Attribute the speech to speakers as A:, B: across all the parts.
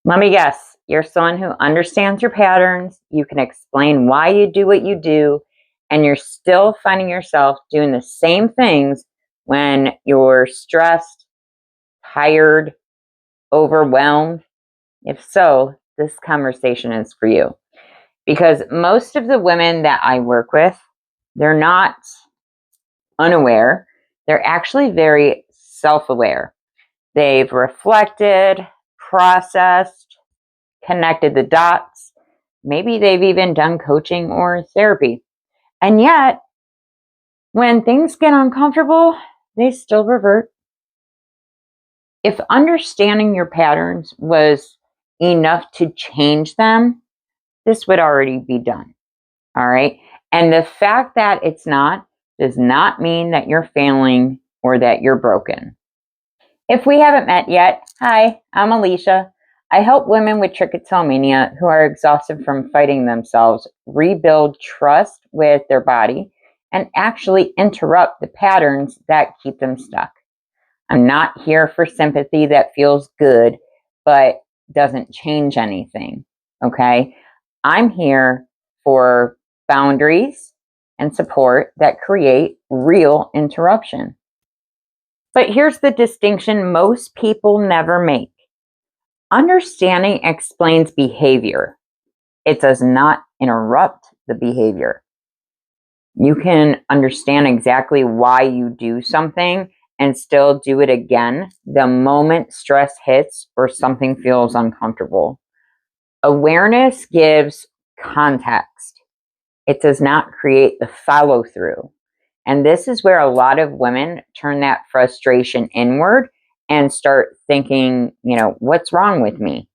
A: Let me guess, you're someone who understands your patterns, you can explain why you do what you do, and you're still finding yourself doing the same things when you're stressed, tired, overwhelmed. If so, this conversation is for you. Because most of the women that I work with, they're not unaware, they're actually very self aware. They've reflected, processed, connected the dots. Maybe they've even done coaching or therapy. And yet, when things get uncomfortable, they still revert. If understanding your patterns was enough to change them, this would already be done. All right. And the fact that it's not does not mean that you're failing or that you're broken. If we haven't met yet, hi, I'm Alicia. I help women with trichotillomania who are exhausted from fighting themselves rebuild trust with their body and actually interrupt the patterns that keep them stuck. I'm not here for sympathy that feels good but doesn't change anything, okay? I'm here for boundaries and support that create real interruption. But here's the distinction most people never make. Understanding explains behavior. It does not interrupt the behavior. You can understand exactly why you do something and still do it again the moment stress hits or something feels uncomfortable. Awareness gives context. It does not create the follow through. And this is where a lot of women turn that frustration inward and start thinking, what's wrong with me?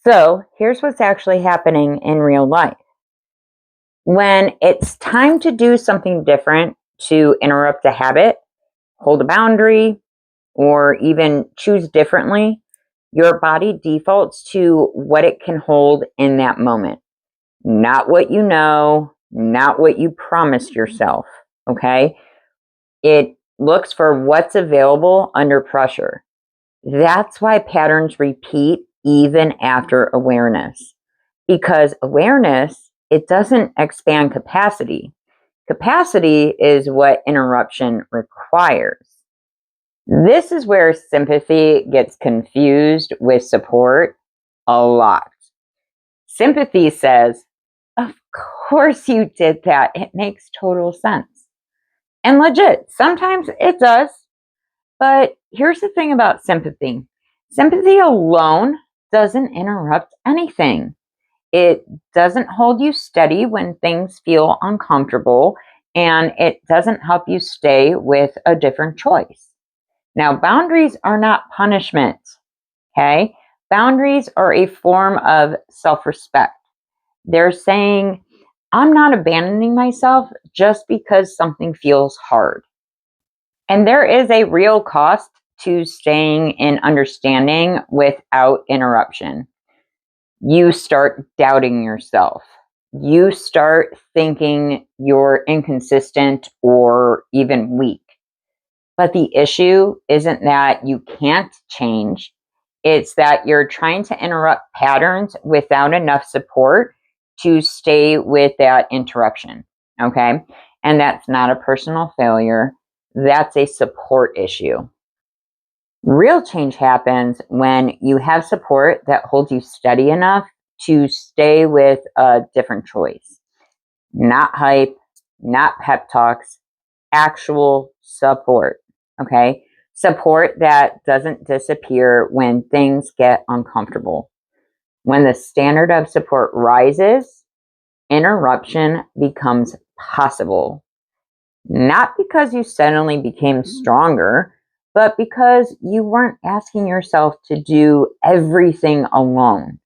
A: So here's what's actually happening in real life. When it's time to do something different, to interrupt a habit, hold a boundary, or even choose differently, your body defaults to what it can hold in that moment. Not what you know, not what you promised yourself, okay? It looks for what's available under pressure. That's why patterns repeat even after awareness. Because awareness, it doesn't expand capacity. Capacity is what interruption requires. This is where sympathy gets confused with support a lot. Sympathy says, of course you did that. It makes total sense. And legit, sometimes it does. But here's the thing about sympathy. Sympathy alone doesn't interrupt anything. It doesn't hold you steady when things feel uncomfortable, and it doesn't help you stay with a different choice. Now, boundaries are not punishment, okay? Boundaries are a form of self-respect. They're saying, I'm not abandoning myself just because something feels hard. And there is a real cost to staying in understanding without interruption. You start doubting yourself. You start thinking you're inconsistent or even weak. But the issue isn't that you can't change. It's that you're trying to interrupt patterns without enough support to stay with that interruption. Okay. And that's not a personal failure. That's a support issue. Real change happens when you have support that holds you steady enough to stay with a different choice. Not hype, not pep talks, actual support. Okay? Support that doesn't disappear when things get uncomfortable. When the standard of support rises, interruption becomes possible. Not because you suddenly became stronger, but because you weren't asking yourself to do everything alone.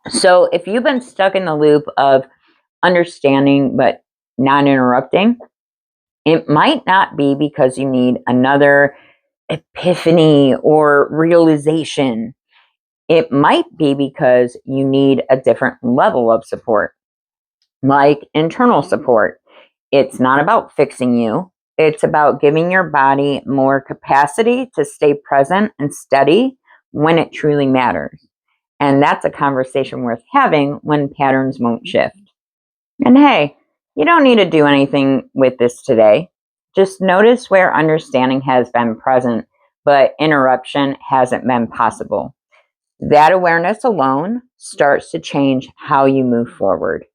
A: So if you've been stuck in the loop of understanding but not interrupting, it might not be because you need another epiphany or realization. It might be because you need a different level of support, like internal support. It's not about fixing you. It's about giving your body more capacity to stay present and steady when it truly matters. And that's a conversation worth having when patterns won't shift. And hey, you don't need to do anything with this today. Just notice where understanding has been present, but interruption hasn't been possible. That awareness alone starts to change how you move forward.